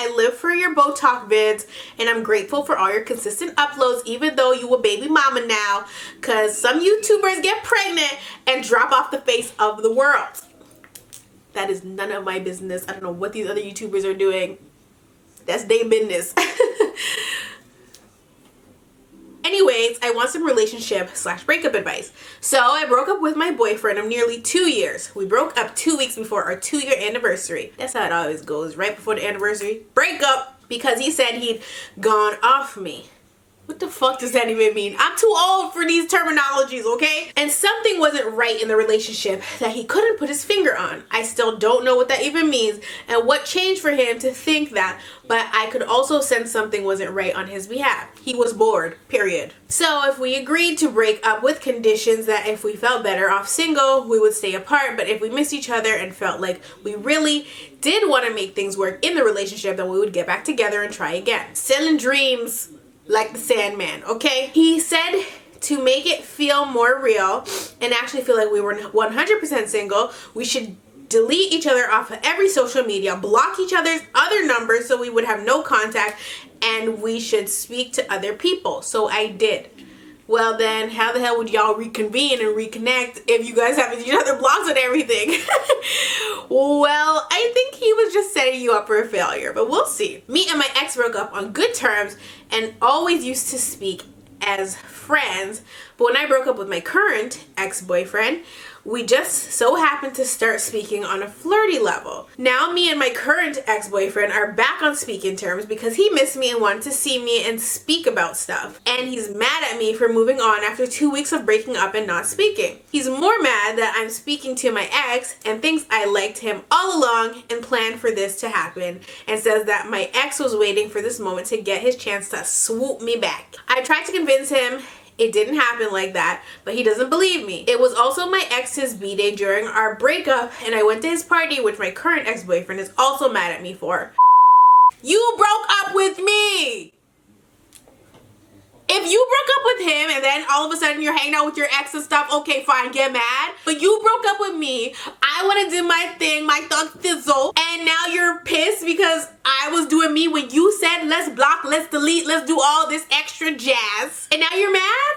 I live for your Botox vids, and I'm grateful for all your consistent uploads, even though you a baby mama now, because some YouTubers get pregnant and drop off the face of the world. That is none of my business. I don't know what these other YouTubers are doing. That's their business. Anyways, I want some relationship/breakup advice. So I broke up with my boyfriend of nearly 2 years. We broke up 2 weeks before our 2-year anniversary. That's how it always goes, right before the anniversary. Break up because he said he'd gone off me. What the fuck does that even mean? I'm too old for these terminologies, okay? And something wasn't right in the relationship that he couldn't put his finger on. I still don't know what that even means and what changed for him to think that, but I could also sense something wasn't right on his behalf. He was bored, period. So if we agreed to break up with conditions that if we felt better off single, we would stay apart, but if we missed each other and felt like we really did want to make things work in the relationship, then we would get back together and try again. Selling dreams like the Sandman, okay? He said to make it feel more real and actually feel like we were 100% single, we should delete each other off of every social media, block each other's other numbers so we would have no contact, and we should speak to other people. So I did. Well then, how the hell would y'all reconvene and reconnect if you guys have each other blocked and everything? Well, I think he was just setting you up for a failure, but we'll see. Me and my ex broke up on good terms and always used to speak as friends, but when I broke up with my current ex-boyfriend, we just so happened to start speaking on a flirty level. Now me and my current ex-boyfriend are back on speaking terms because he missed me and wanted to see me and speak about stuff. And he's mad at me for moving on after 2 weeks of breaking up and not speaking. He's more mad that I'm speaking to my ex and thinks I liked him all along and planned for this to happen, and says that my ex was waiting for this moment to get his chance to swoop me back. I tried to convince him it didn't happen like that, but he doesn't believe me. It was also my ex's b-day during our breakup, and I went to his party, which my current ex-boyfriend is also mad at me for. You broke up with me! If you broke up with him and then all of a sudden you're hanging out with your ex and stuff, okay, fine, get mad. But you broke up with me. I want to do my thing, my thug thizzle, and now you're pissed because I was doing me when you said let's block, let's delete, let's do all this extra jazz. And now you're mad?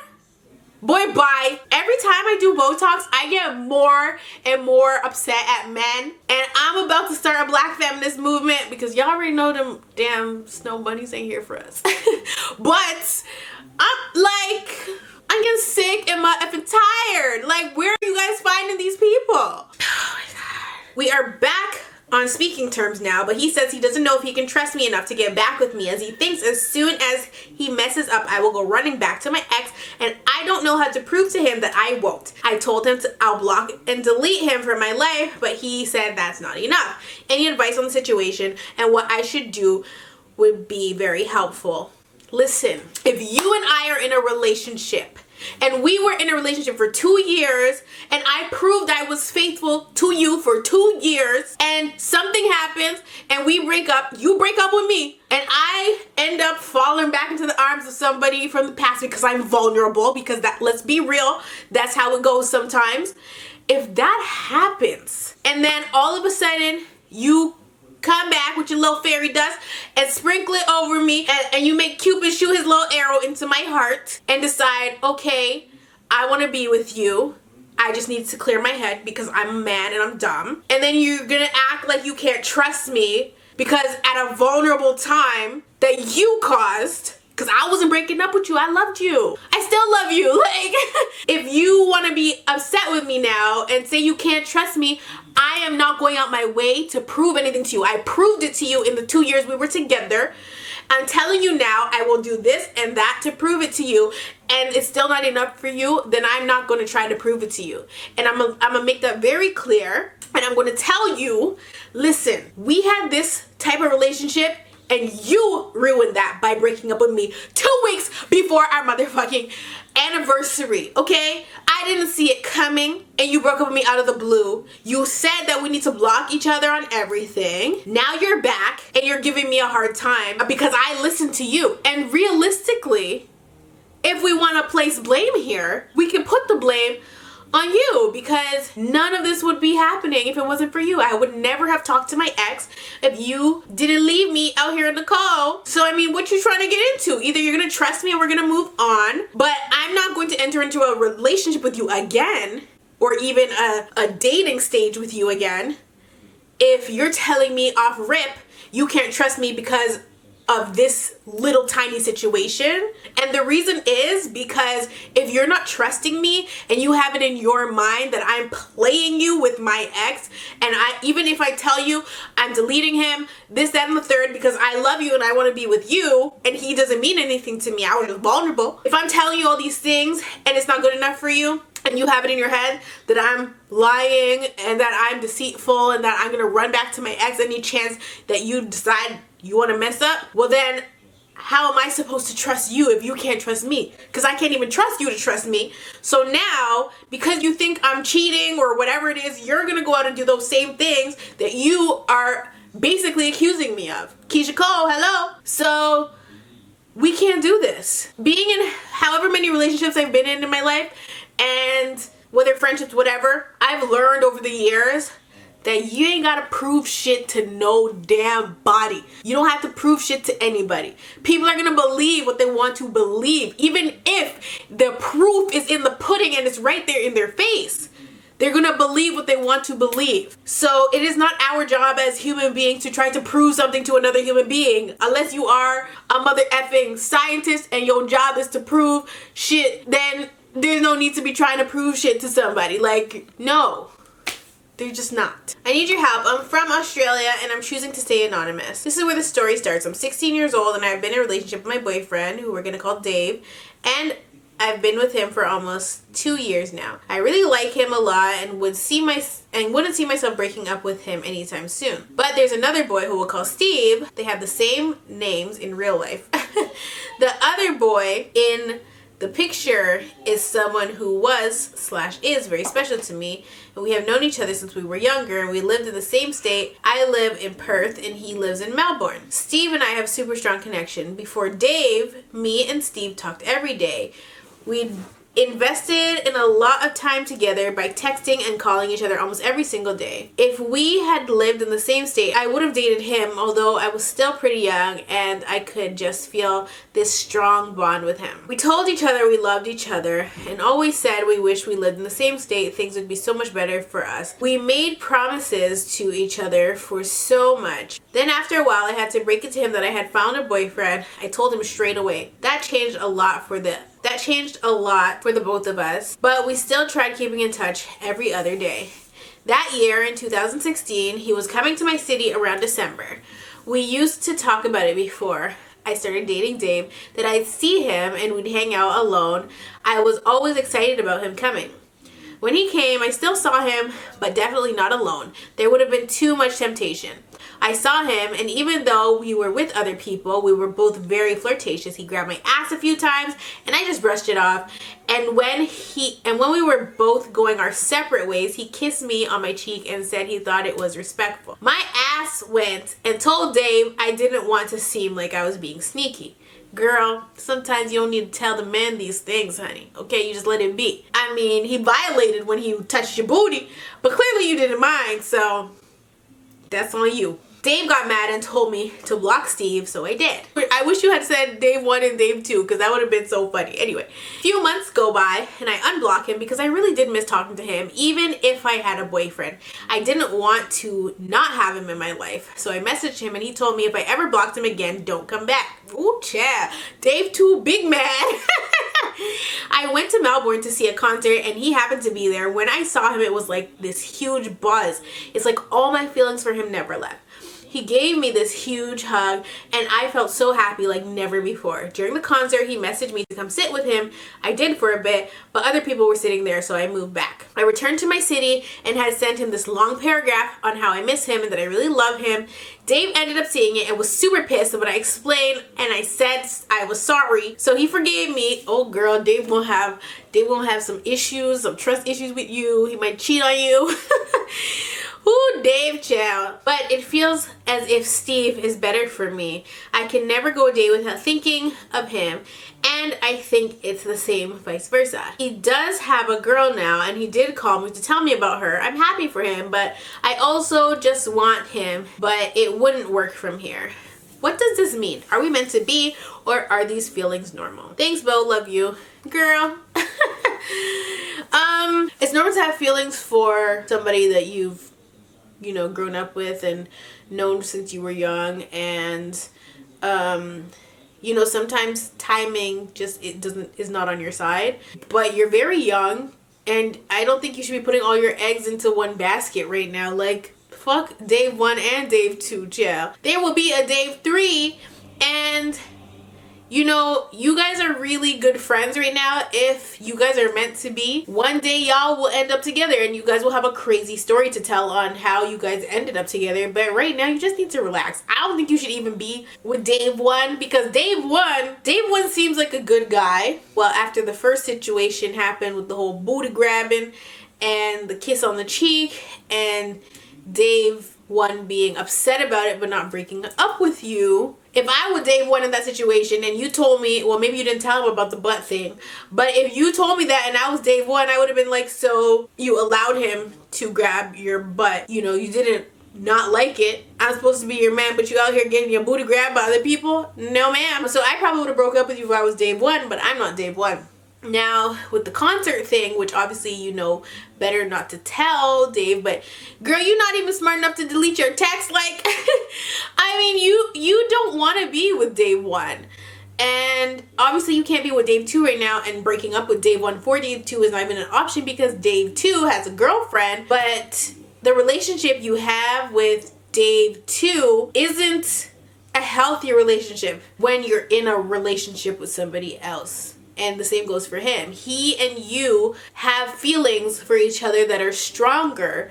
Boy, bye. Every time I do Botox, I get more and more upset at men. And I'm about to start a black feminist movement because y'all already know them damn snow bunnies ain't here for us. But I'm getting sick and my effing tired. Like, where are you guys finding these people? Oh my God. We are back on speaking terms now, but he says he doesn't know if he can trust me enough to get back with me, as he thinks as soon as he messes up, I will go running back to my ex, and I don't know how to prove to him that I won't. I told him I'll block and delete him from my life, but he said that's not enough. Any advice on the situation and what I should do would be very helpful. Listen, if you and I are in a relationship, and we were in a relationship for 2 years, and I proved I was faithful to you for 2 years, and something happens and we break up, you break up with me, and I end up falling back into the arms of somebody from the past because I'm vulnerable, because that, let's be real, that's how it goes sometimes. If that happens and then all of a sudden you come back with your little fairy dust and sprinkle it over me, and you make Cupid shoot his little arrow into my heart and decide, okay, I want to be with you, I just need to clear my head because I'm a man and I'm dumb, and then you're gonna act like you can't trust me because at a vulnerable time that you caused, because I wasn't breaking up with you, I loved you, I still love you. Like, if you want to be upset with me now and say you can't trust me, I am not going out my way to prove anything to you. I proved it to you in the 2 years we were together. I'm telling you now, I will do this and that to prove it to you, and it's still not enough for you, then I'm not going to try to prove it to you. And I'm gonna make that very clear, and I'm going to tell you, listen, we had this type of relationship and you ruined that by breaking up with me 2 weeks before our motherfucking anniversary, okay? I didn't see it coming, and you broke up with me out of the blue. You said that we need to block each other on everything. Now you're back and you're giving me a hard time because I listened to you. And realistically, if we want to place blame here, we can put the blame on you, because none of this would be happening if it wasn't for you. I would never have talked to my ex if you didn't leave me out here in the cold. So I mean, what you trying to get into? Either you're gonna trust me and we're gonna move on, but I'm not going to enter into a relationship with you again, or even a dating stage with you again, if you're telling me off rip you can't trust me because of this little tiny situation. And the reason is because if you're not trusting me and you have it in your mind that I'm playing you with my ex, and even if I tell you I'm deleting him, this, that, and the third, because I love you and I want to be with you, and he doesn't mean anything to me, I was just vulnerable. If I'm telling you all these things and it's not good enough for you, and you have it in your head that I'm lying and that I'm deceitful and that I'm gonna run back to my ex any chance that you decide you want to mess up, well then how am I supposed to trust you if you can't trust me? Because I can't even trust you to trust me. So now, because you think I'm cheating or whatever it is, you're gonna go out and do those same things that you are basically accusing me of. Keisha Cole, hello. So we can't do this. Being in however many relationships I've been in my life, and whether friendships, whatever, I've learned over the years that you ain't gotta prove shit to no damn body. You don't have to prove shit to anybody. People are gonna believe what they want to believe, even if the proof is in the pudding and it's right there in their face. They're gonna believe what they want to believe. So it is not our job as human beings to try to prove something to another human being. Unless you are a mother effing scientist and your job is to prove shit, then there's no need to be trying to prove shit to somebody. Like, no. They're just not. I need your help. I'm from Australia and I'm choosing to stay anonymous. This is where the story starts. I'm 16 years old and I've been in a relationship with my boyfriend, who we're gonna call Dave, and I've been with him for almost 2 years now. I really like him a lot and wouldn't see myself breaking up with him anytime soon. But there's another boy who we'll call Steve. They have the same names in real life. The other boy in the picture is someone who was/is very special to me, and we have known each other since we were younger, and we lived in the same state. I live in Perth and he lives in Melbourne. Steve and I have a super strong connection. Before Dave, me and Steve talked every day. We invested in a lot of time together by texting and calling each other almost every single day. If we had lived in the same state, I would have dated him, although I was still pretty young and I could just feel this strong bond with him. We told each other we loved each other and always said we wish we lived in the same state. Things would be so much better for us. We made promises to each other for so much. Then after a while, I had to break it to him that I had found a boyfriend. I told him straight away. That changed a lot for the both of us, but we still tried keeping in touch every other day. That year, in 2016, he was coming to my city around December. We used to talk about it before I started dating Dave, that I'd see him and we'd hang out alone. I was always excited about him coming. When he came, I still saw him, but definitely not alone. There would have been too much temptation. I saw him, and even though we were with other people, we were both very flirtatious. He grabbed my ass a few times, and I just brushed it off. And when we were both going our separate ways, he kissed me on my cheek and said he thought it was respectful. My ass went and told Dave I didn't want to seem like I was being sneaky. Girl, sometimes you don't need to tell the men these things, honey. Okay, you just let it be. I mean, he violated when he touched your booty, but clearly you didn't mind, so that's on you. Dave got mad and told me to block Steve, so I did. I wish you had said Dave 1 and Dave 2, because that would have been so funny. Anyway, a few months go by and I unblock him because I really did miss talking to him, even if I had a boyfriend. I didn't want to not have him in my life, so I messaged him and he told me if I ever blocked him again, don't come back. Ooh, child. Dave 2, big mad. I went to Melbourne to see a concert and he happened to be there. When I saw him, it was like this huge buzz. It's like all my feelings for him never left. He gave me this huge hug and I felt so happy like never before. During the concert, he messaged me to come sit with him. I did for a bit, but other people were sitting there, so I moved back. I returned to my city and had sent him this long paragraph on how I miss him and that I really love him. Dave ended up seeing it and was super pissed, but I explained and I said I was sorry. So he forgave me. Oh girl, Dave won't have some issues, some trust issues with you. He might cheat on you. Who Dave child. But it feels as if Steve is better for me. I can never go a day without thinking of him, and I think it's the same vice versa. He does have a girl now, and he did call me to tell me about her. I'm happy for him, but I also just want him, but it wouldn't work from here. What does this mean? Are we meant to be, or are these feelings normal? Thanks, Bo. Love you. Girl. It's normal to have feelings for somebody that you've, you know, grown up with and known since you were young, and you know, sometimes timing just is not on your side, but you're very young, and I don't think you should be putting all your eggs into one basket right now. Like, fuck Dave 1 and Dave 2, chill. There will be a Dave 3, and you know, you guys are really good friends right now. If you guys are meant to be, one day y'all will end up together, and you guys will have a crazy story to tell on how you guys ended up together. But right now, you just need to relax. I don't think you should even be with Dave 1, because Dave 1 seems like a good guy. Well, after the first situation happened with the whole booty grabbing and the kiss on the cheek, and Dave 1 being upset about it but not breaking up with you. If I were Dave 1 in that situation and you told me, well, maybe you didn't tell him about the butt thing, but if you told me that and I was Dave 1, I would have been like, so you allowed him to grab your butt. You know, you didn't not like it. I'm supposed to be your man, but you out here getting your booty grabbed by other people? No, ma'am. So I probably would have broke up with you if I was Dave 1, but I'm not Dave 1. Now, with the concert thing, which obviously you know better not to tell Dave, but girl, you're not even smart enough to delete your text. Like, I mean, you don't want to be with Dave 1. And obviously you can't be with Dave 2 right now, and breaking up with Dave 1 for Dave 2 is not even an option because Dave 2 has a girlfriend. But the relationship you have with Dave 2 isn't a healthy relationship when you're in a relationship with somebody else. And the same goes for him. He and you have feelings for each other that are stronger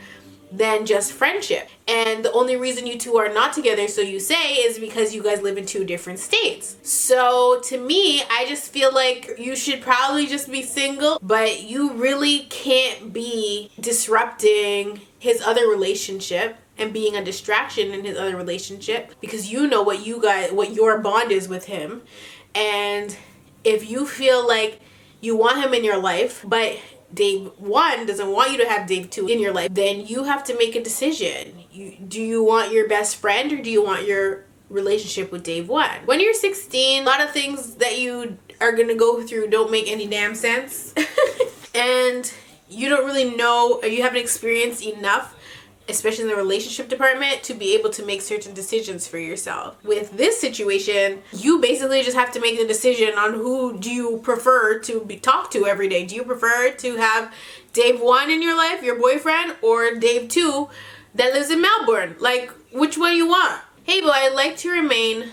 than just friendship. And the only reason you two are not together, so you say, is because you guys live in 2 different states. So to me, I just feel like you should probably just be single, but you really can't be disrupting his other relationship and being a distraction in his other relationship, because you know what your bond is with him. And if you feel like you want him in your life, but Dave 1 doesn't want you to have Dave 2 in your life, then you have to make a decision. Do you want your best friend, or do you want your relationship with Dave 1? When you're 16, a lot of things that you are going to go through don't make any damn sense. And you don't really know, or you haven't experienced enough, especially in the relationship department, to be able to make certain decisions for yourself. With this situation, you basically just have to make the decision on who do you prefer to be talked to every day. Do you prefer to have Dave 1 in your life, your boyfriend, or Dave 2 that lives in Melbourne? Like, which one you want? Hey boy, I'd like to remain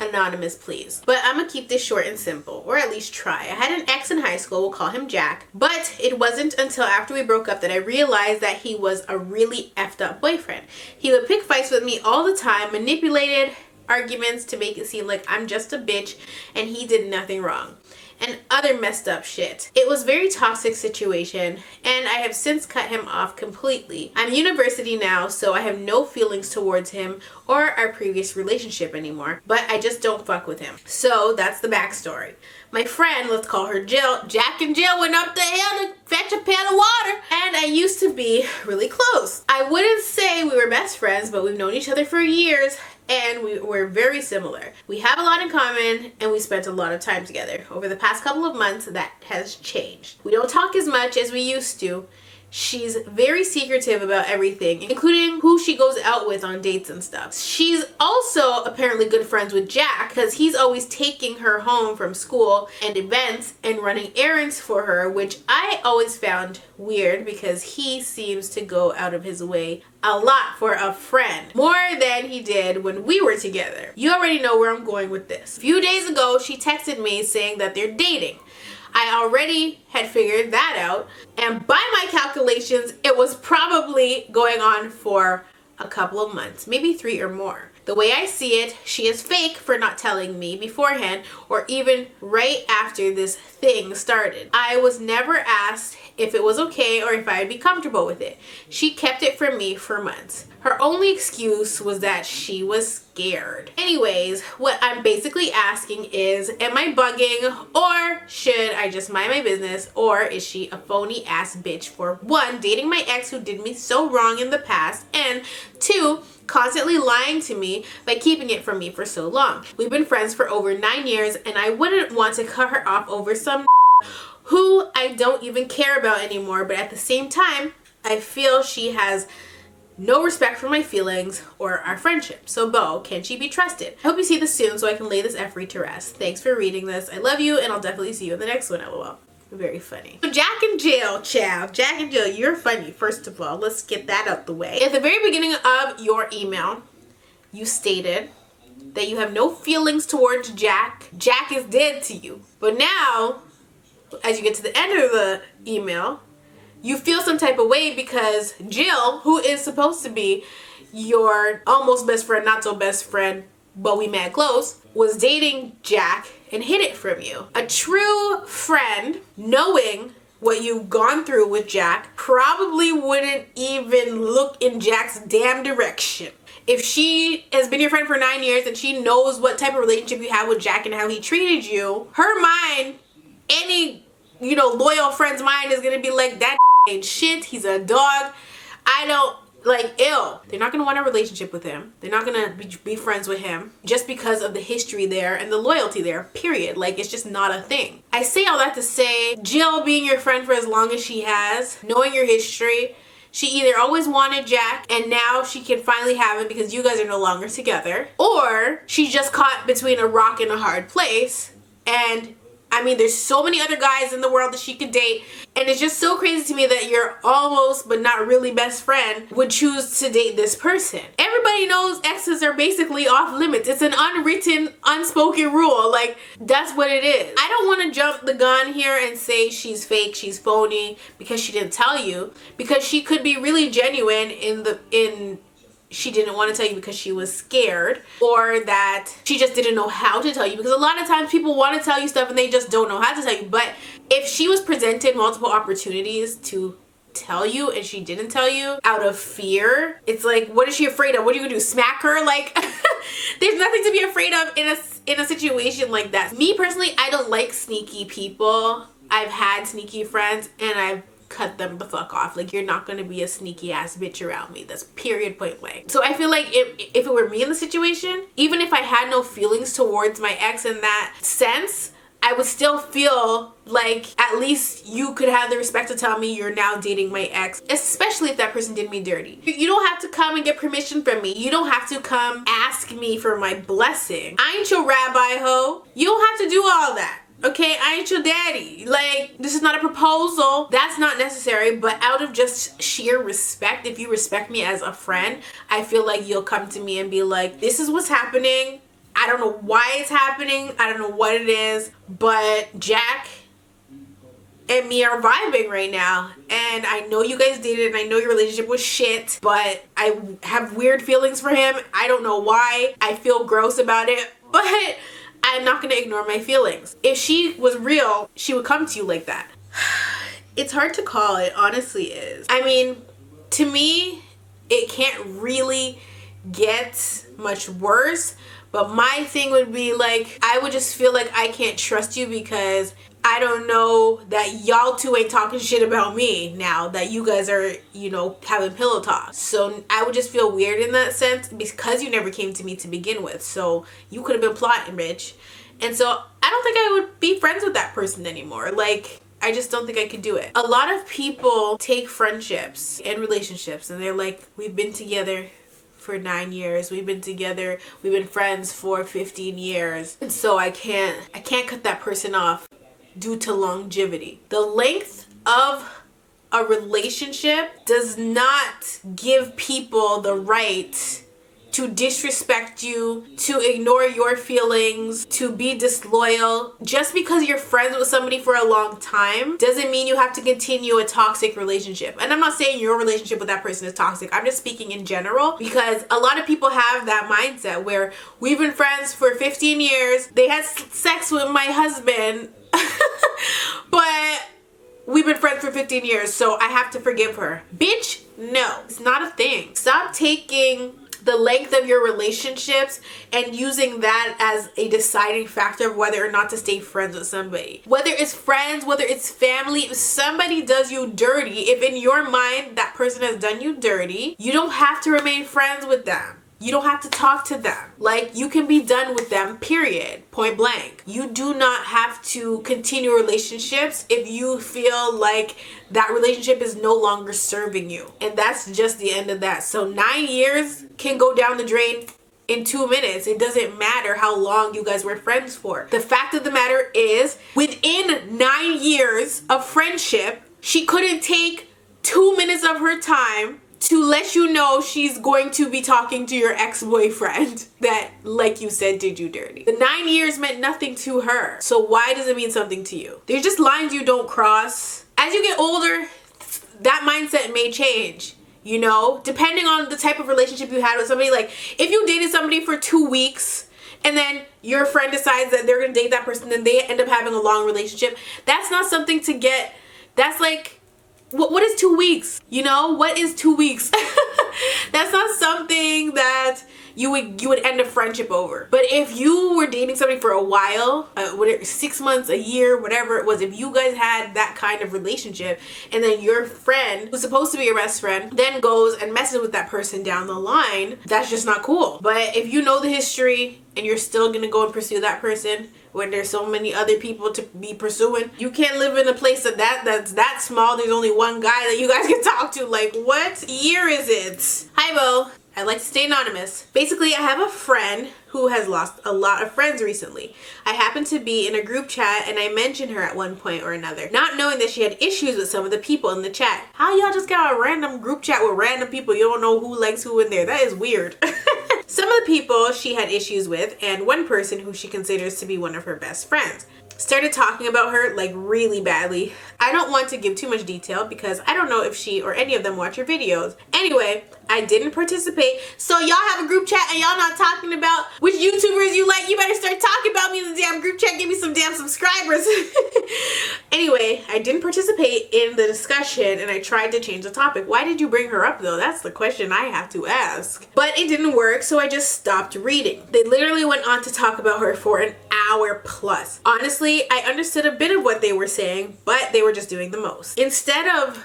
anonymous, please. But I'm gonna keep this short and simple, or at least try. I had an ex in high school, we'll call him Jack, but it wasn't until after we broke up that I realized that he was a really effed up boyfriend. He would pick fights with me all the time, manipulated arguments to make it seem like I'm just a bitch and he did nothing wrong, and other messed up shit. It was a very toxic situation, and I have since cut him off completely. I'm in university now, so I have no feelings towards him or our previous relationship anymore, but I just don't fuck with him. So that's the backstory. My friend, let's call her Jill, Jack and Jill went up the hill to fetch a pail of water, and I used to be really close. I wouldn't say we were best friends, but we've known each other for years, and we're very similar. We have a lot in common, and we spent a lot of time together. Over the past couple of months, that has changed. We don't talk as much as we used to. She's very secretive about everything, including who she goes out with on dates and stuff. She's also apparently good friends with Jack, because he's always taking her home from school and events and running errands for her, which I always found weird because he seems to go out of his way a lot for a friend, more than he did when we were together. You already know where I'm going with this. A few days ago, she texted me saying that they're dating. I already had figured that out, and by my calculations, it was probably going on for a couple of months, maybe 3 or more. The way I see it, she is fake for not telling me beforehand or even right after this thing started. I was never asked if it was okay or if I'd be comfortable with it. She kept it from me for months. Her only excuse was that she was scared. Anyways, what I'm basically asking is, am I bugging, or should I just mind my business, or is she a phony ass bitch for one, dating my ex who did me so wrong in the past, and two, constantly lying to me by keeping it from me for so long. We've been friends for over 9 years and I wouldn't want to cut her off over some who I don't even care about anymore, but at the same time, I feel she has no respect for my feelings or our friendship. So Bo, can she be trusted? I hope you see this soon so I can lay this effery to rest. Thanks for reading this. I love you and I'll definitely see you in the next one, lol. Very funny. So Jack in jail, child. Jack in jail, you're funny, first of all. Let's get that out the way. At the very beginning of your email, you stated that you have no feelings towards Jack. Jack is dead to you. But now, as you get to the end of the email, you feel some type of way because Jill, who is supposed to be your almost best friend, not so best friend, but we mad close, was dating Jack and hid it from you. A true friend, knowing what you've gone through with Jack, probably wouldn't even look in Jack's damn direction. If she has been your friend for 9 years and she knows what type of relationship you have with Jack and how he treated you, her mind, any, you know, loyal friend's mind is gonna be like, that ain't shit, he's a dog, I don't, like, ew. They're not gonna want a relationship with him. They're not gonna be friends with him just because of the history there and the loyalty there, period. Like, it's just not a thing. I say all that to say, Jill being your friend for as long as she has, knowing your history, she either always wanted Jack and now she can finally have him because you guys are no longer together, or she's just caught between a rock and a hard place. And I mean, there's so many other guys in the world that she could date, and it's just so crazy to me that your almost but not really best friend would choose to date this person. Everybody knows exes are basically off limits. It's an unwritten, unspoken rule. Like, that's what it is. I don't want to jump the gun here and say she's fake, she's phony because she didn't tell you, because she could be really genuine she didn't want to tell you because she was scared, or that she just didn't know how to tell you, because a lot of times people want to tell you stuff and they just don't know how to tell you. But if she was presented multiple opportunities to tell you and she didn't tell you out of fear, it's like, what is she afraid of? What are you gonna do, smack her? Like, there's nothing to be afraid of in a situation like that. Me personally, I don't like sneaky people. I've had sneaky friends and I've cut them the fuck off. Like, you're not gonna be a sneaky ass bitch around me. That's period, point blank. So I feel like if it were me in the situation, even if I had no feelings towards my ex in that sense, I would still feel like at least you could have the respect to tell me you're now dating my ex, especially if that person did me dirty. You don't have to come and get permission from me. You don't have to come ask me for my blessing. I ain't your rabbi ho. You don't have to do all that. Okay, I ain't your daddy. Like, this is not a proposal. That's not necessary, but out of just sheer respect, if you respect me as a friend, I feel like you'll come to me and be like, this is what's happening. I don't know why it's happening. I don't know what it is, but Jack and me are vibing right now. And I know you guys dated and I know your relationship was shit, but I have weird feelings for him. I don't know why. I feel gross about it, but I'm not gonna ignore my feelings. If she was real, she would come to you like that. It's hard to call, it honestly is. I mean, to me, it can't really get much worse, but my thing would be like, I would just feel like I can't trust you because I don't know that y'all two ain't talking shit about me now that you guys are, you know, having pillow talk. So I would just feel weird in that sense because you never came to me to begin with. So you could have been plotting, bitch. And so I don't think I would be friends with that person anymore. Like, I just don't think I could do it. A lot of people take friendships and relationships and they're like, we've been together for 9 years, we've been together, we've been friends for 15 years, and so I can't cut that person off due to longevity. The length of a relationship does not give people the right to disrespect you, to ignore your feelings, to be disloyal. Just because you're friends with somebody for a long time doesn't mean you have to continue a toxic relationship. And I'm not saying your relationship with that person is toxic. I'm just speaking in general, because a lot of people have that mindset where we've been friends for 15 years. They had sex with my husband, but we've been friends for 15 years, so I have to forgive her. Bitch, no. It's not a thing. Stop taking the length of your relationships and using that as a deciding factor of whether or not to stay friends with somebody. Whether it's friends, whether it's family, if somebody does you dirty, if in your mind that person has done you dirty, you don't have to remain friends with them. You don't have to talk to them. Like, you can be done with them, period. Point blank. You do not have to continue relationships if you feel like that relationship is no longer serving you. And that's just the end of that. So 9 years can go down the drain in 2 minutes. It doesn't matter how long you guys were friends for. The fact of the matter is, within 9 years of friendship, she couldn't take 2 minutes of her time to let you know she's going to be talking to your ex-boyfriend that, like you said, did you dirty. The 9 years meant nothing to her. So why does it mean something to you? There's just lines you don't cross. As you get older, that mindset may change. You know, depending on the type of relationship you had with somebody. Like, if you dated somebody for 2 weeks and then your friend decides that they're gonna date that person, then they end up having a long relationship, that's not something to get, that's like, what is 2 weeks? You know, what is 2 weeks? That's not something that you would end a friendship over. But if you were dating somebody for a while, 6 months, a year, whatever it was, if you guys had that kind of relationship, and then your friend, who's supposed to be your best friend, then goes and messes with that person down the line, that's just not cool. But if you know the history and you're still gonna go and pursue that person when there's so many other people to be pursuing, you can't live in a place that's that small. There's only one guy that you guys can talk to. Like, what year is it? Hi, Bo. I'd like to stay anonymous. Basically, I have a friend who has lost a lot of friends recently. I happened to be in a group chat and I mentioned her at one point or another, not knowing that she had issues with some of the people in the chat. How y'all just got a random group chat with random people? You don't know who likes who in there. That is weird. Some of the people she had issues with, and one person who she considers to be one of her best friends, started talking about her like really badly. I don't want to give too much detail because I don't know if she or any of them watch your videos. Anyway, I didn't participate. So y'all have a group chat and y'all not talking about which YouTubers you like. You better start talking about me in the damn group chat. Give me some damn subscribers. Anyway, I didn't participate in the discussion and I tried to change the topic. Why did you bring her up though? That's the question I have to ask. But it didn't work, so I just stopped reading. They literally went on to talk about her for an hour plus. Honestly, I understood a bit of what they were saying, but they were just doing the most. Instead of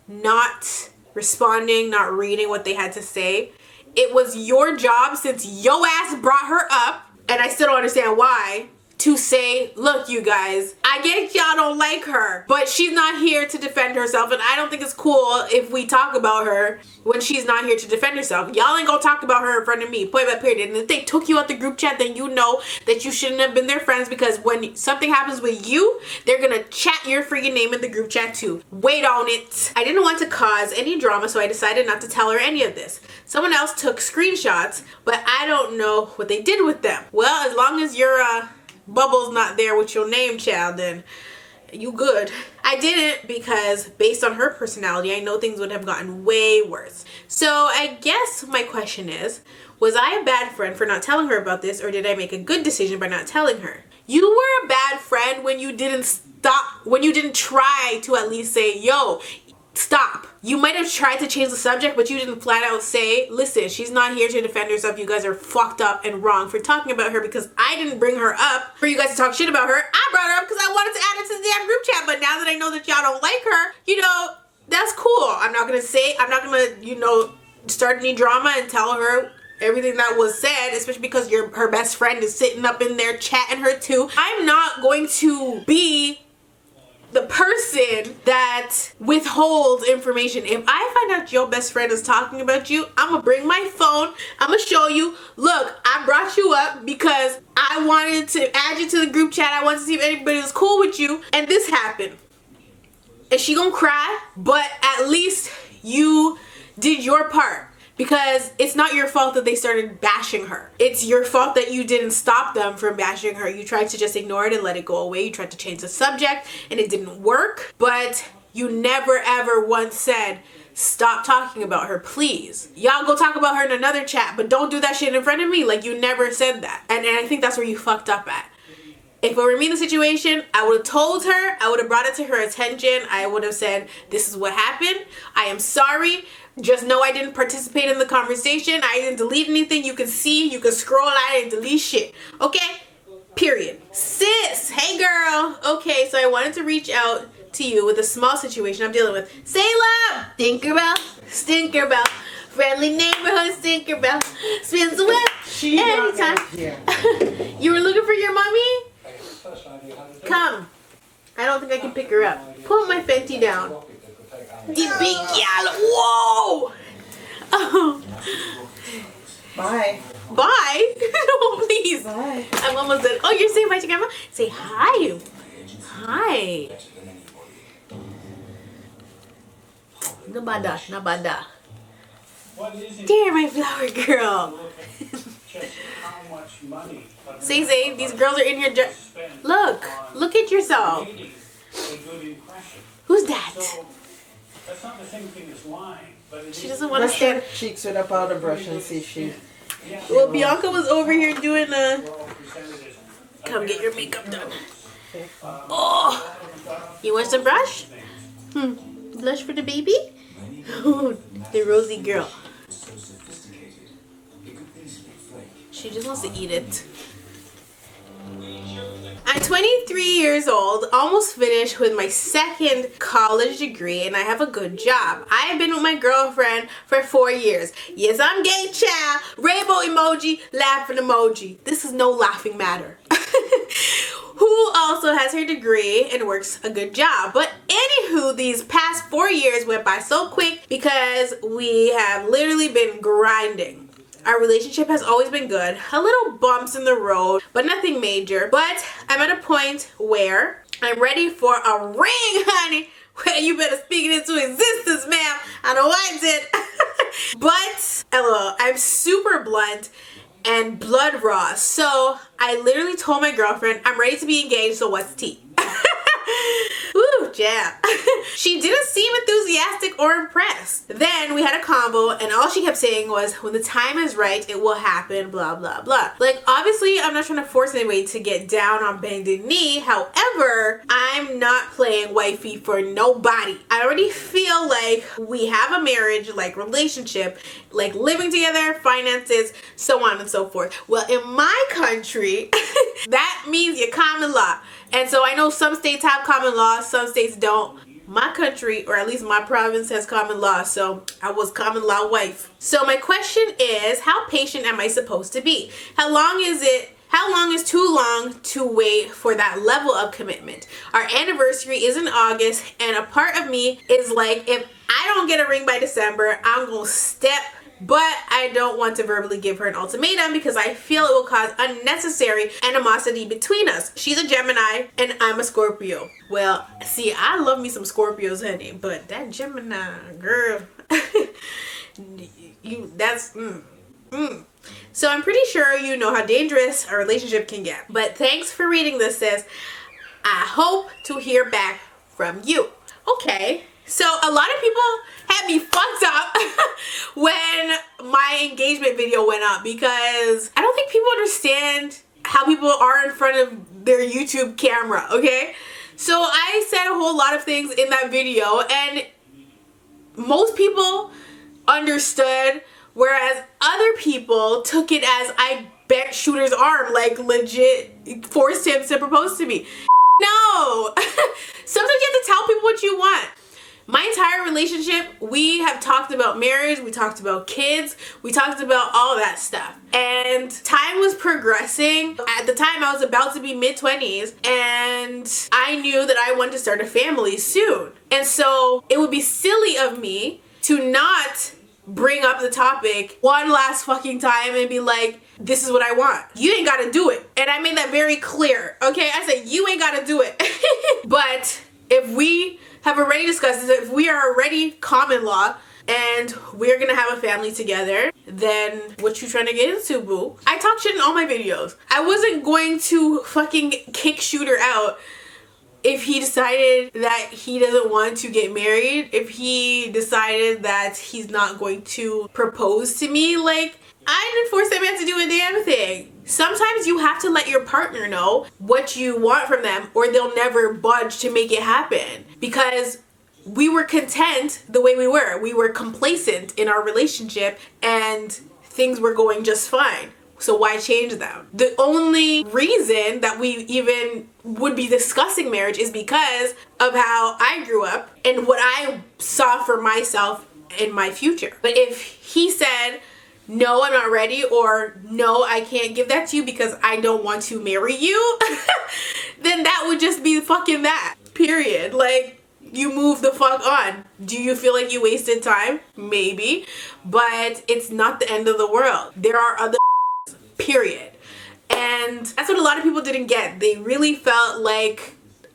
not responding, not reading what they had to say, it was your job, since yo ass brought her up, and I still don't understand why, to say, look, you guys, I get y'all don't like her, but she's not here to defend herself, and I don't think it's cool if we talk about her when she's not here to defend herself. Y'all ain't gonna talk about her in front of me, point by period. And if they took you out the group chat, then you know that you shouldn't have been their friends, because when something happens with you, they're gonna chat your freaking name in the group chat too. Wait on it. I didn't want to cause any drama, so I decided not to tell her any of this. Someone else took screenshots, but I don't know what they did with them. Well, as long as your bubble's not there with your name, child, then you good. I didn't because based on her personality, I know things would have gotten way worse. So I guess my question is, was I a bad friend for not telling her about this, or did I make a good decision by not telling her? You were a bad friend when you didn't try to at least say, yo, stop. You might have tried to change the subject, but you didn't flat out say, listen, she's not here to defend herself. You guys are fucked up and wrong for talking about her, because I didn't bring her up for you guys to talk shit about her. I brought her up because I wanted to add her to the damn group chat. But now that I know that y'all don't like her, you know, that's cool. I'm not going to, you know, start any drama and tell her everything that was said, especially because her best friend is sitting up in there chatting her too. I'm not going to be the person that withholds information. If I find out your best friend is talking about you, I'm gonna bring my phone, I'm gonna show you, look, I brought you up because I wanted to add you to the group chat. I wanted to see if anybody was cool with you, and this happened. And she gonna cry, but at least you did your part. Because it's not your fault that they started bashing her. It's your fault that you didn't stop them from bashing her. You tried to just ignore it and let it go away. You tried to change the subject and it didn't work. But you never ever once said, stop talking about her, please. Y'all go talk about her in another chat, but don't do that shit in front of me. Like, you never said that. And I think that's where you fucked up at. If it were me in the situation, I would have told her, I would have brought it to her attention. I would have said, this is what happened. I am sorry. Just know I didn't participate in the conversation. I didn't delete anything. You can see, you can scroll, I didn't delete shit. Okay? Period. Sis, hey girl. Okay, so I wanted to reach out to you with a small situation I'm dealing with. Say love. Tinkerbell. Friendly neighborhood Tinkerbell. Spins the web anytime. You were looking for your mommy? Come. I don't think I can pick her up. Put my Fenty down. The big yellow. Whoa! Oh. Bye. Bye? Oh, please. Bye. I'm almost done. Oh, you're saying bye to grandma? Say hi. Hi. Nabada. Dear, my flower girl. Say, these girls are in here. Look at yourself. Who's that? That's not the same thing as lying. She doesn't want to Brush her stand. cheeks with a powder brush and see if she... Well, Bianca was over here doing a... Come get your makeup done. Oh! You want some brush? Blush for the baby? Oh, the rosy girl. She just wants to eat it. I'm 23 years old, almost finished with my second college degree, and I have a good job. I have been with my girlfriend for 4 years. Yes, I'm gay, child. Rainbow emoji, laughing emoji. This is no laughing matter. Who also has her degree and works a good job. But anywho, these past 4 years went by so quick because we have literally been grinding. Our relationship has always been good. A little bumps in the road, but nothing major. But I'm at a point where I'm ready for a ring, honey. Well, you better speak it into existence, ma'am. I know I did. But, LOL, I'm super blunt and blood raw. So I literally told my girlfriend, I'm ready to be engaged, so what's tea? Woo, jam. She didn't seem enthusiastic or impressed. Then we had a combo and all she kept saying was, when the time is right, it will happen, blah, blah, blah. Like, obviously, I'm not trying to force anybody to get down on bended knee. However, I'm not playing wifey for nobody. I already feel like we have a marriage, like relationship, like living together, finances, so on and so forth. Well, in my country, that means your common law. And so I know some states have common law, some states don't. My country, or at least my province, has common law, so I was common law wife. So my question is, how patient am I supposed to be? How long is too long to wait for that level of commitment? Our anniversary is in August, and a part of me is like, if I don't get a ring by December, I'm gonna step. But I don't want to verbally give her an ultimatum because I feel it will cause unnecessary animosity between us. She's a Gemini and I'm a Scorpio. Well, see, I love me some Scorpios, honey, but that Gemini girl, So I'm pretty sure you know how dangerous a relationship can get. But thanks for reading this, sis. I hope to hear back from you. Okay. So a lot of people had me fucked up when my engagement video went up because I don't think people understand how people are in front of their YouTube camera, okay? So I said a whole lot of things in that video and most people understood, whereas other people took it as I bent Shooter's arm, like legit forced him to propose to me. No! Sometimes you have to tell people what you want. My entire relationship, we have talked about marriage, we talked about kids, we talked about all that stuff. And time was progressing. At the time, I was about to be mid-20s, and I knew that I wanted to start a family soon. And so it would be silly of me to not bring up the topic one last fucking time and be like, this is what I want. You ain't gotta do it. And I made that very clear, okay? I said, you ain't gotta do it. But if we have already discussed this, if we are already common law and we're gonna have a family together, then what you trying to get into, boo? I talk shit in all my videos. I wasn't going to fucking kick Shooter out if he decided that he doesn't want to get married, if he decided that he's not going to propose to me. Like, I didn't force that man to do a damn thing. Sometimes you have to let your partner know what you want from them, or they'll never budge to make it happen. Because we were content the way we were. We were complacent in our relationship and things were going just fine. So why change them? The only reason that we even would be discussing marriage is because of how I grew up and what I saw for myself in my future. But if he said, no, I'm not ready, or no, I can't give that to you because I don't want to marry you, then that would just be fucking that. Period. Like, you move the fuck on. Do you feel like you wasted time? Maybe. But it's not the end of the world. There are other period. And that's what a lot of people didn't get. They really felt like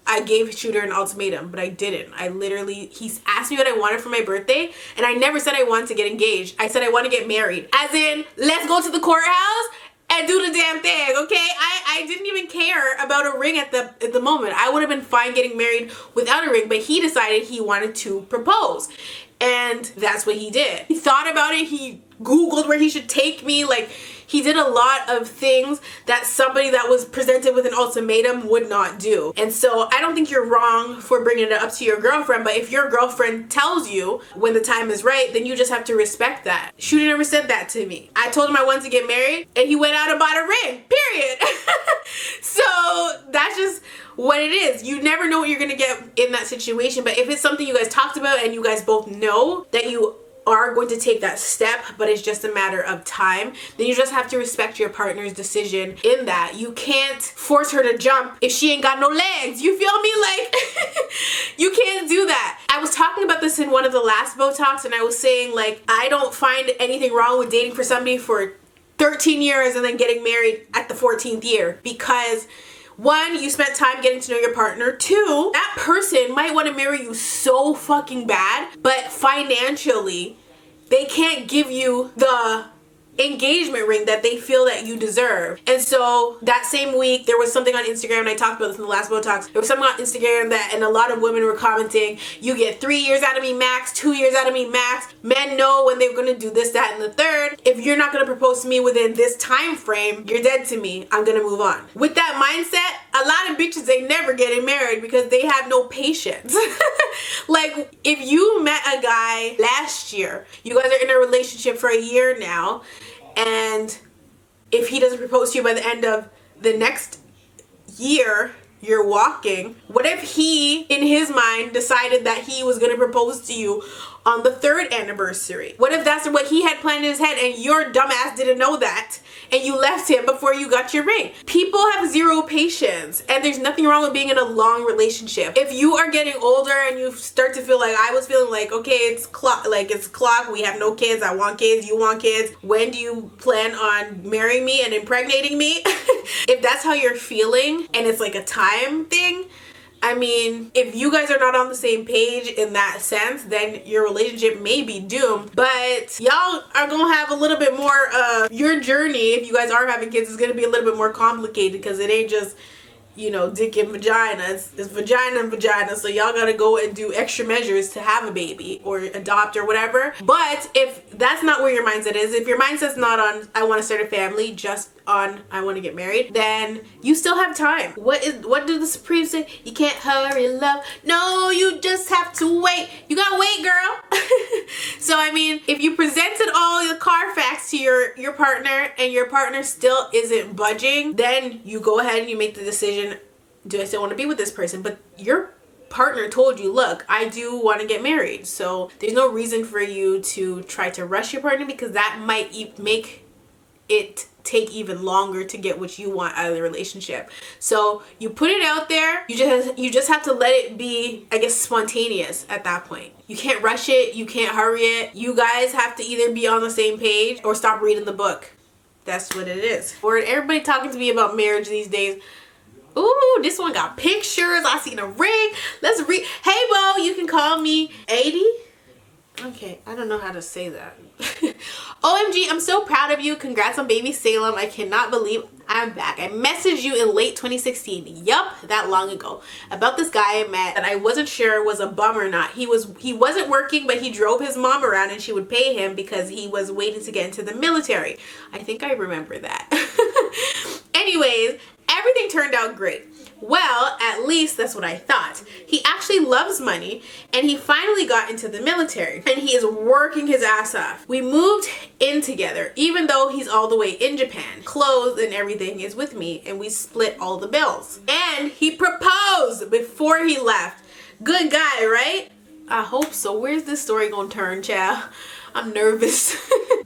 I gave Shooter an ultimatum, but I didn't. He asked me what I wanted for my birthday, and I never said I wanted to get engaged. I said I want to get married. As in, let's go to the courthouse and do the damn thing, okay? I didn't even care about a ring at the moment. I would have been fine getting married without a ring, but he decided he wanted to propose. And that's what he did. He thought about it. He Googled where he should take me. Like, he did a lot of things that somebody that was presented with an ultimatum would not do. And so I don't think you're wrong for bringing it up to your girlfriend, but if your girlfriend tells you when the time is right, then you just have to respect that. Shooter never said that to me. I told him I wanted to get married, and he went out and bought a ring, period. So that's just what it is. You never know what you're gonna get in that situation, but if it's something you guys talked about and you guys both know that you are going to take that step, but it's just a matter of time, then you just have to respect your partner's decision in that. You can't force her to jump if she ain't got no legs. You feel me? Like, you can't do that. I was talking about this in one of the last BOETALKSS, and I was saying, like, I don't find anything wrong with dating for somebody for 13 years and then getting married at the 14th year, because one, you spent time getting to know your partner. Two, that person might want to marry you so fucking bad, but financially, they can't give you the engagement ring that they feel that you deserve. And so that same week, there was something on Instagram, and I talked about this in the last BOETALKSS. There was something on Instagram that, and a lot of women were commenting, you get 3 years out of me max, 2 years out of me max. Men know when they're gonna do this, that, and the third. If you're not gonna propose to me within this time frame, you're dead to me. I'm gonna move on. With that mindset, a lot of bitches ain't never getting married because they have no patience. Like, if you met a guy last year, you guys are in a relationship for a year now, and if he doesn't propose to you by the end of the next year you're walking, what if he, in his mind, decided that he was going to propose to you on the 3rd anniversary? What if that's what he had planned in his head and your dumbass didn't know that and you left him before you got your ring? People have zero patience, and there's nothing wrong with being in a long relationship. If you are getting older and you start to feel like I was feeling like, okay, it's clock, we have no kids, I want kids, you want kids, when do you plan on marrying me and impregnating me? If that's how you're feeling and it's like a time thing, I mean, if you guys are not on the same page in that sense, then your relationship may be doomed. But y'all are gonna have a little bit more, your journey, if you guys are having kids, is gonna be a little bit more complicated, because it ain't just, you know, dick and vagina. It's vagina and vagina. So y'all gotta go and do extra measures to have a baby or adopt or whatever. But if that's not where your mindset is, if your mindset's not on I want to start a family, just on I want to get married, then you still have time. What do the Supremes say? You can't hurry love. No, you just have to wait. You gotta wait, girl. So I mean, if you presented all the Carfax to your partner and your partner still isn't budging, then you go ahead and you make the decision, do I still want to be with this person? But your partner told you, look, I do want to get married. So there's no reason for you to try to rush your partner, because that might make it take even longer to get what you want out of the relationship. So you put it out there, you just have to let it be, I guess, spontaneous at that point. You can't rush it, you can't hurry it. You guys have to either be on the same page or stop reading the book. That's what it is. Or everybody talking to me about marriage these days. Ooh, this one got pictures. I seen a ring. Let's read. Hey, Bo, you can call me 80. Okay, I don't know how to say that. OMG, I'm so proud of you. Congrats on baby Salem. I cannot believe I'm back. I messaged you in late 2016. Yup, that long ago. About this guy I met that I wasn't sure was a bum or not. He wasn't working, but he drove his mom around and she would pay him because he was waiting to get into the military. I think I remember that. Anyways, everything turned out great. Well, at least that's what I thought. He actually loves money and he finally got into the military and he is working his ass off. We moved in together even though he's all the way in Japan. Clothes and everything is with me and we split all the bills. And he proposed before he left. Good guy, right? I hope so. Where's this story gonna turn, child? I'm nervous.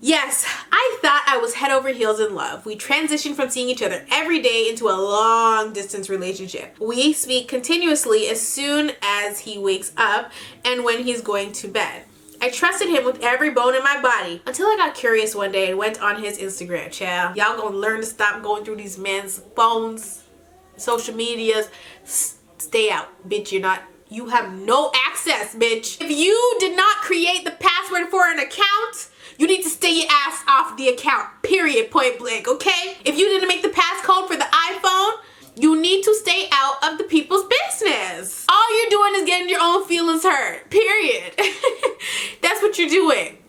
Yes, I thought I was head over heels in love. We transitioned from seeing each other every day into a long distance relationship. We speak continuously as soon as he wakes up and when he's going to bed. I trusted him with every bone in my body until I got curious one day and went on his Instagram, child. Y'all gonna learn to stop going through these men's phones, social medias. Stay out, bitch. You have no access, bitch. If you did not create the password for an account, you need to stay your ass off the account, period, point blank, okay? If you didn't make the passcode for the iPhone, you need to stay out of the people's business. All you're doing is getting your own feelings hurt, period. That's what you're doing.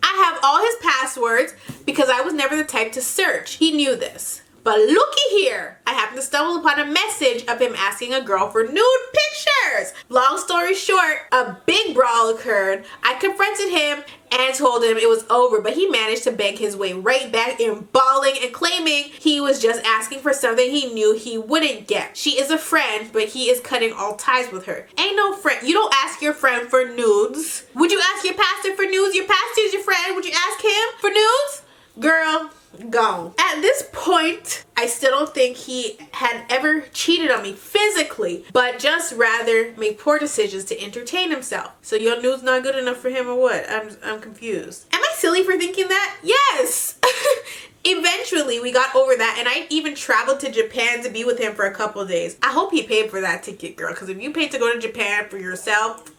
I have all his passwords because I was never the type to search. He knew this. But looky here, I happened to stumble upon a message of him asking a girl for nude pictures. Long story short, a big brawl occurred. I confronted him and told him it was over, but he managed to beg his way right back in, bawling and claiming he was just asking for something he knew he wouldn't get. She is a friend, but he is cutting all ties with her. Ain't no friend. You don't ask your friend for nudes. Would you ask your pastor for nudes? Your pastor is your friend. Would you ask him for nudes? Girl, gone. At this point, I still don't think he had ever cheated on me physically, but just rather make poor decisions to entertain himself. So your nude's not good enough for him or what? I'm confused. Am I silly for thinking that? Yes! Eventually, we got over that, and I even traveled to Japan to be with him for a couple of days. I hope he paid for that ticket, girl, because if you paid to go to Japan for yourself,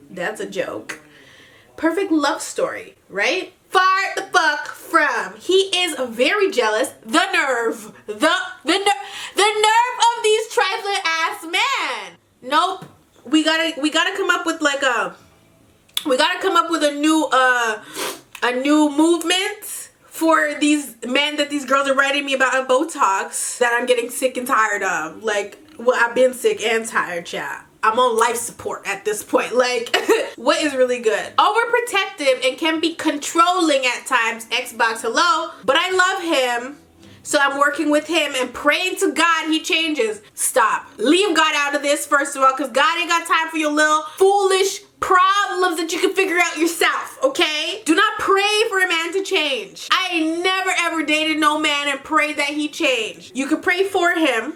that's a joke. Perfect love story, right? Far the fuck from. He is very jealous. The nerve. The nerve of these trifling ass men. Nope. We gotta come up with like a new movement for these men that these girls are writing me about on Botox that I'm getting sick and tired of. Like, well, I've been sick and tired, child. I'm on life support at this point. Like, what is really good? Overprotective and can be controlling at times. Xbox, hello. But I love him. So I'm working with him and praying to God he changes. Stop. Leave God out of this, first of all, because God ain't got time for your little foolish problems that you can figure out yourself, okay? Do not pray for a man to change. I ain't never ever dated no man and prayed that he changed. You can pray for him,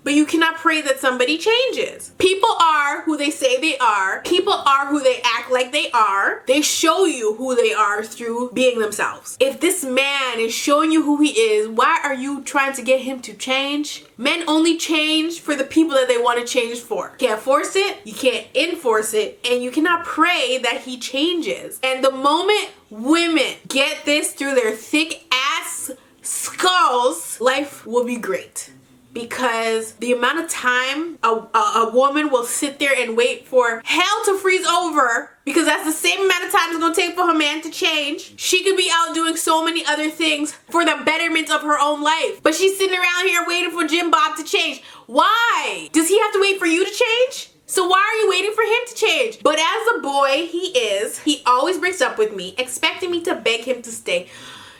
but you cannot pray that somebody changes. People are who they say they are. People are who they act like they are. They show you who they are through being themselves. If this man is showing you who he is, why are you trying to get him to change? Men only change for the people that they want to change for. You can't force it, you can't enforce it, and you cannot pray that he changes. And the moment women get this through their thick ass skulls, life will be great. Because the amount of time a woman will sit there and wait for hell to freeze over, because that's the same amount of time it's gonna take for her man to change. She could be out doing so many other things for the betterment of her own life, but she's sitting around here waiting for Jim Bob to change. Why? Does he have to wait for you to change? So why are you waiting for him to change? But as a boy he always breaks up with me, expecting me to beg him to stay.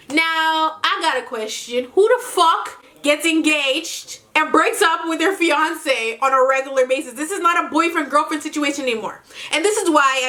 Now, I got a question. Who the fuck gets engaged and breaks up with their fiance on a regular basis? This is not a boyfriend-girlfriend situation anymore. And this is why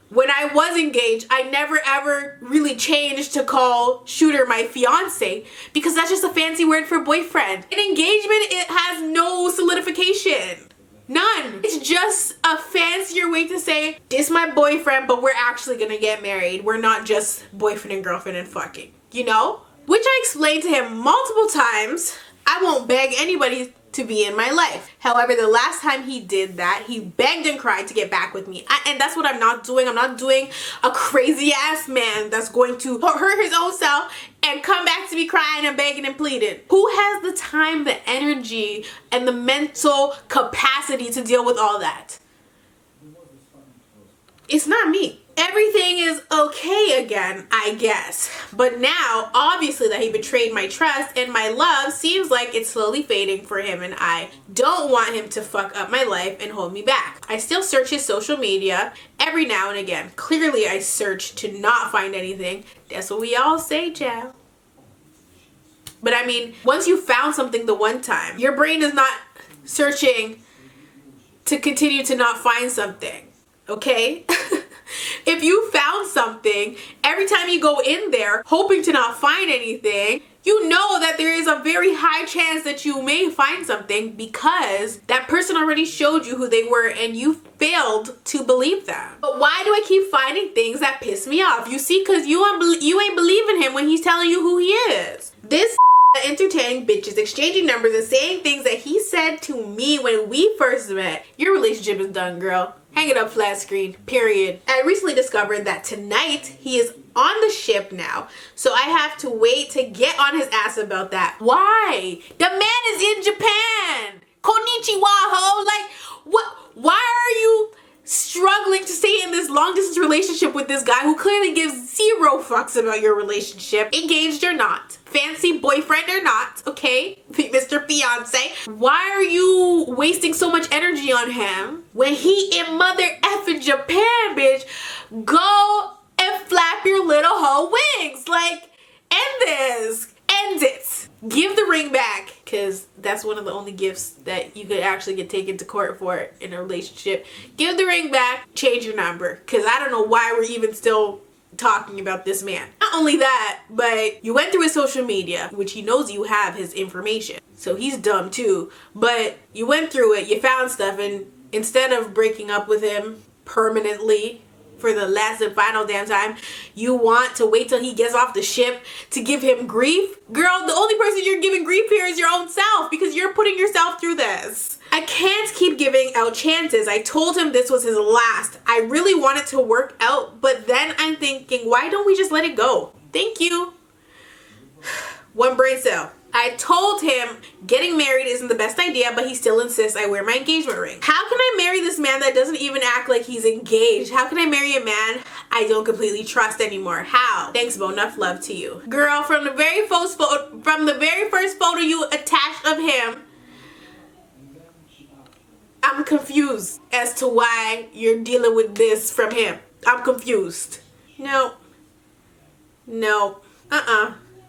when I was engaged, I never ever really changed to call Shooter my fiance, because that's just a fancy word for boyfriend. An engagement, it has no solidification. None. It's just a fancier way to say, this my boyfriend, but we're actually gonna get married. We're not just boyfriend and girlfriend and fucking, you know? Which I explained to him multiple times. I won't beg anybody to be in my life. However, the last time he did that, he begged and cried to get back with me. And that's what I'm not doing. I'm not doing a crazy ass man that's going to hurt his own self and come back to me crying and begging and pleading. Who has the time, the energy, and the mental capacity to deal with all that? It's not me. Everything is okay again, I guess. But now, obviously that he betrayed my trust and my love seems like it's slowly fading for him, and I don't want him to fuck up my life and hold me back. I still search his social media every now and again. Clearly I search to not find anything. That's what we all say, child. But I mean, once you found something the one time, your brain is not searching to continue to not find something, okay? If you found something, every time you go in there hoping to not find anything, you know that there is a very high chance that you may find something because that person already showed you who they were and you failed to believe them. But why do I keep finding things that piss me off? You see, because you ain't believing him when he's telling you who he is. This entertaining bitches exchanging numbers and saying things that he said to me when we first met. Your relationship is done, girl. Hang it up flat screen, period. I recently discovered that tonight he is on the ship now, so I have to wait to get on his ass about that. Why? The man is in Japan. Konnichiwa, ho. Like, what? Why are you struggling to stay in this long distance relationship with this guy who clearly gives zero fucks about your relationship, engaged or not, fancy boyfriend or not, okay, Mr. Fiance? Why are you wasting so much energy on him when he in mother effing Japan, bitch? Go and flap your little hoe wings. Like, end this. End it. Give the ring back, because that's one of the only gifts that you could actually get taken to court for in a relationship. Give the ring back, change your number, because I don't know why we're even still talking about this man. Not only that, but you went through his social media, which he knows you have his information, so he's dumb too, but you went through it, you found stuff, and instead of breaking up with him permanently for the last and final damn time, you want to wait till he gets off the ship to give him grief? Girl, the only person you're giving grief here is your own self, because you're putting yourself through this. I can't keep giving out chances. I told him this was his last. I really wanted to work out, but then I'm thinking, why don't we just let it go? Thank you. One brain cell. I told him getting married isn't the best idea, but he still insists I wear my engagement ring. How can I marry this man that doesn't even act like he's engaged? How can I marry a man I don't completely trust anymore? How? Thanks, Bo. Enough love to you. Girl, from the very first photo you attached of him, I'm confused as to why you're dealing with this from him. I'm confused. No.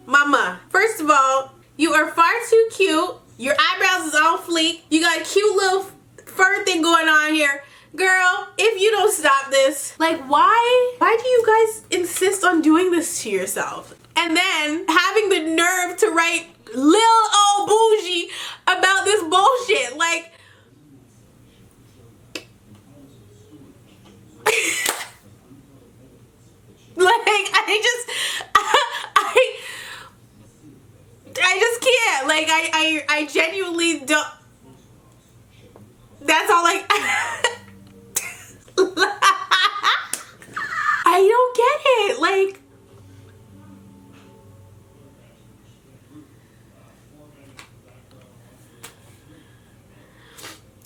Mama, first of all, you are far too cute. Your eyebrows is on fleek. You got a cute little fur thing going on here. Girl, if you don't stop this, like, why do you guys insist on doing this to yourself? And then having the nerve to write lil old bougie about this bullshit. Like, I just can't. Like, I genuinely don't. That's all I don't get it. Like,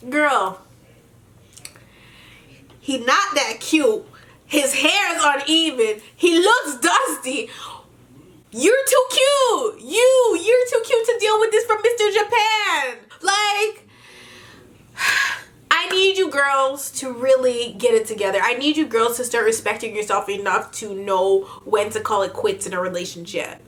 girl, he not that cute. His hair is uneven. He looks dusty. You're too cute. You're too cute to deal with this from Mr. Japan. Like, I need you girls to really get it together. I need you girls to start respecting yourself enough to know when to call it quits in a relationship.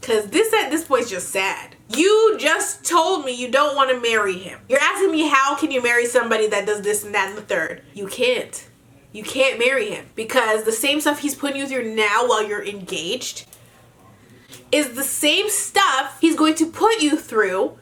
Because this at this point is just sad. You just told me you don't want to marry him. You're asking me how can you marry somebody that does this and that and the third. You can't. You can't marry him because the same stuff he's putting you through now while you're engaged is the same stuff he's going to put you through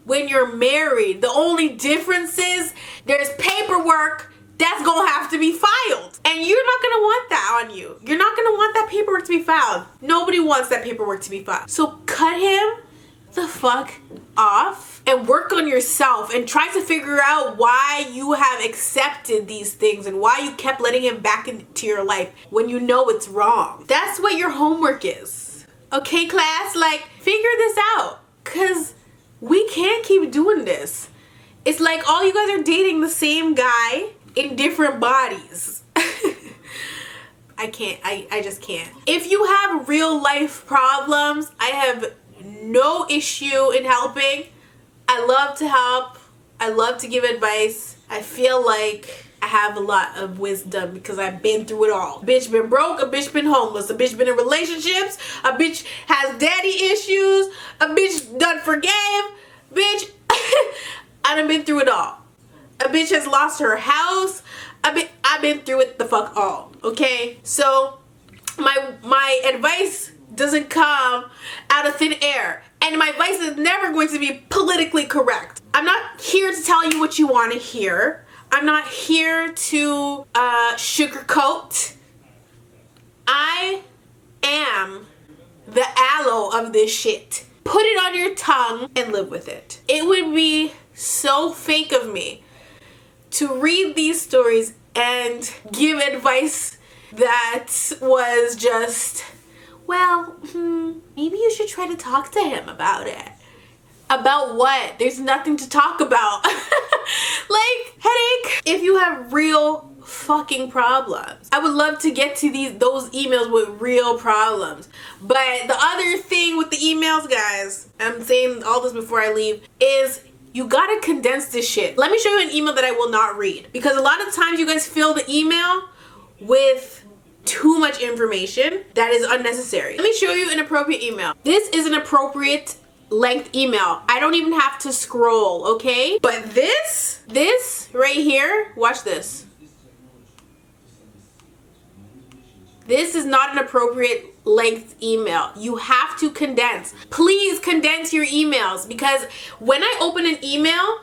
when you're married. The only difference is there's paperwork that's gonna have to be filed. And you're not gonna want that on you. You're not gonna want that paperwork to be filed. Nobody wants that paperwork to be filed. So cut him the fuck off and work on yourself and try to figure out why you have accepted these things and why you kept letting him back into your life when you know it's wrong. That's what your homework is. Okay, class? Like, figure this out. Because we can't keep doing this. It's like all you guys are dating the same guy in different bodies. I can't. I just can't. If you have real life problems, I have no issue in helping. I love to help. I love to give advice. I feel like I have a lot of wisdom because I've been through it all. A bitch been broke, a bitch been homeless, a bitch been in relationships, a bitch has daddy issues, a bitch done forgave, bitch, I done been through it all. A bitch has lost her house, I've been through it the fuck all, okay? So my advice doesn't come out of thin air. And my advice is never going to be politically correct. I'm not here to tell you what you want to hear. I'm not here to sugarcoat. I am the aloe of this shit. Put it on your tongue and live with it. It would be so fake of me to read these stories and give advice that was just, well, maybe you should try to talk to him about it. About what? There's nothing to talk about. Like, headache. If you have real fucking problems, I would love to get to those emails with real problems. But the other thing with the emails, guys, I'm saying all this before I leave, is you gotta condense this shit. Let me show you an email that I will not read. Because a lot of times you guys fill the email with too much information that is unnecessary. Let me show you an appropriate email. This is an appropriate length email. I don't even have to scroll, okay? But this right here, watch this. This is not an appropriate length email. You have to condense. Please condense your emails, because when I open an email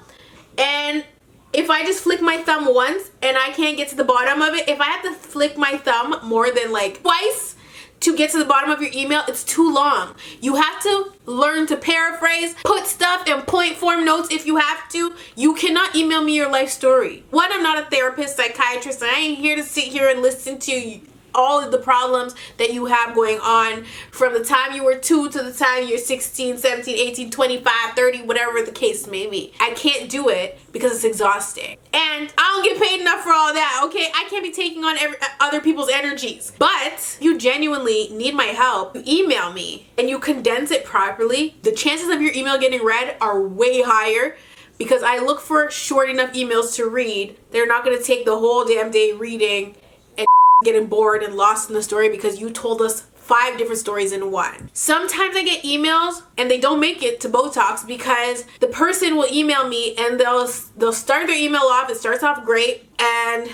and if I just flick my thumb once and I can't get to the bottom of it, if I have to flick my thumb more than like twice to get to the bottom of your email, it's too long. You have to learn to paraphrase, put stuff in point form notes if you have to. You cannot email me your life story. One, I'm not a therapist, psychiatrist, and I ain't here to sit here and listen to all of the problems that you have going on from the time you were 2 to the time you're 16, 17, 18, 25, 30, whatever the case may be. I can't do it because it's exhausting. And I don't get paid enough for all that, okay? I can't be taking on other people's energies. But you genuinely need my help. You email me and you condense it properly. The chances of your email getting read are way higher, because I look for short enough emails to read. They're not gonna take the whole damn day reading and getting bored and lost in the story because you told us 5 different stories in one. Sometimes I get emails and they don't make it to Botox because the person will email me and they'll start their email off, it starts off great, and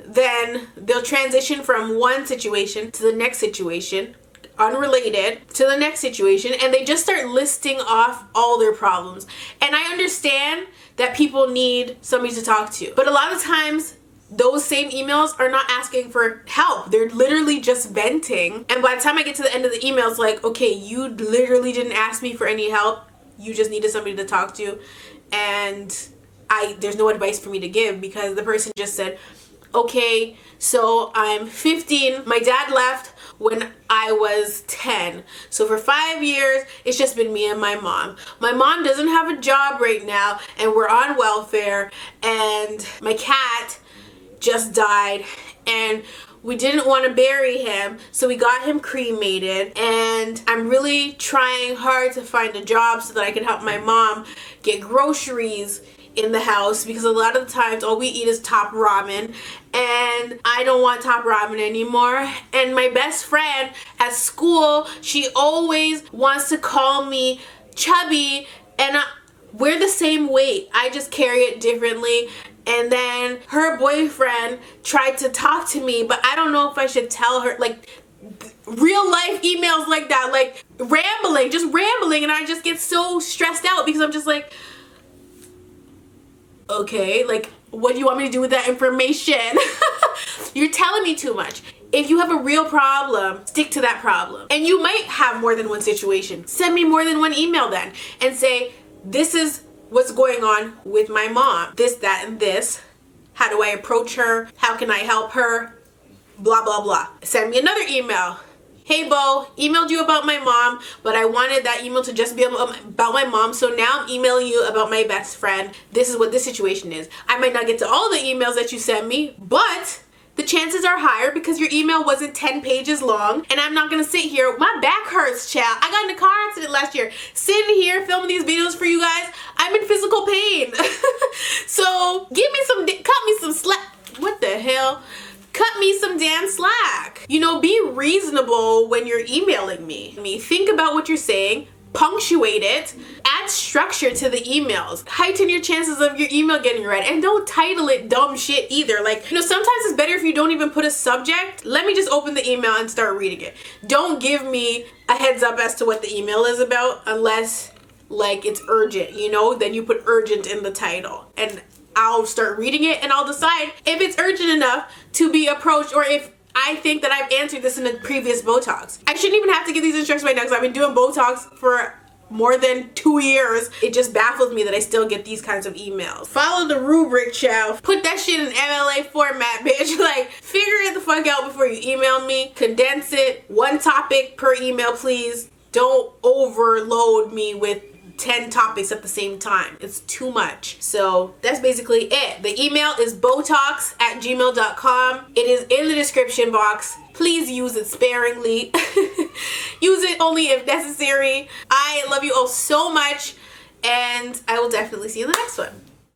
then they'll transition from one situation to the next situation, unrelated, to the next situation, and they just start listing off all their problems. And I understand that people need somebody to talk to, but a lot of times those same emails are not asking for help. They're literally just venting. And by the time I get to the end of the email, it's like, okay, you literally didn't ask me for any help. You just needed somebody to talk to. And there's no advice for me to give, because the person just said, okay, so I'm 15. My dad left when I was 10. So for 5 years, it's just been me and my mom. My mom doesn't have a job right now and we're on welfare, and my cat just died and we didn't want to bury him, so we got him cremated, and I'm really trying hard to find a job so that I can help my mom get groceries in the house, because a lot of the times all we eat is top ramen and I don't want top ramen anymore. And my best friend at school, she always wants to call me chubby, and we're the same weight, I just carry it differently. And then her boyfriend tried to talk to me, but I don't know if I should tell her, like, real life emails like that, like just rambling, and I just get so stressed out because I'm just like, okay, like, what do you want me to do with that information? You're telling me too much. If you have a real problem, stick to that problem. And you might have more than one situation. Send me more than one email then and say, this is what's going on with my mom. This, that, and this. How do I approach her? How can I help her? Blah, blah, blah. Send me another email. Hey Bo, emailed you about my mom, but I wanted that email to just be about my mom, so now I'm emailing you about my best friend. This is what this situation is. I might not get to all the emails that you sent me, but the chances are higher because your email wasn't 10 pages long, and I'm not gonna sit here. My back hurts, child. I got in a car accident last year. Sitting here filming these videos for you guys, I'm in physical pain. So give me some, cut me some slack. What the hell? Cut me some damn slack. You know, be reasonable when you're emailing me. Think about what you're saying, punctuate it, add structure to the emails, heighten your chances of your email getting read, and don't title it dumb shit either. Like, you know, sometimes it's better if you don't even put a subject. Let me just open the email and start reading it. Don't give me a heads up as to what the email is about unless, like, it's urgent, you know? Then you put urgent in the title, and I'll start reading it and I'll decide if it's urgent enough to be approached or if I think that I've answered this in a previous Botox. I shouldn't even have to give these instructions right now because I've been doing Botox for more than 2 years. It just baffles me that I still get these kinds of emails. Follow the rubric, child. Put that shit in MLA format, bitch. Like, figure it the fuck out before you email me. Condense it. One topic per email, please. Don't overload me with 10 topics at the same time. It's too much. So that's basically it. The email is botox@gmail.com. It is in the description box. Please use it sparingly. Use it only if necessary. I love you all so much, and I will definitely see you in the next one.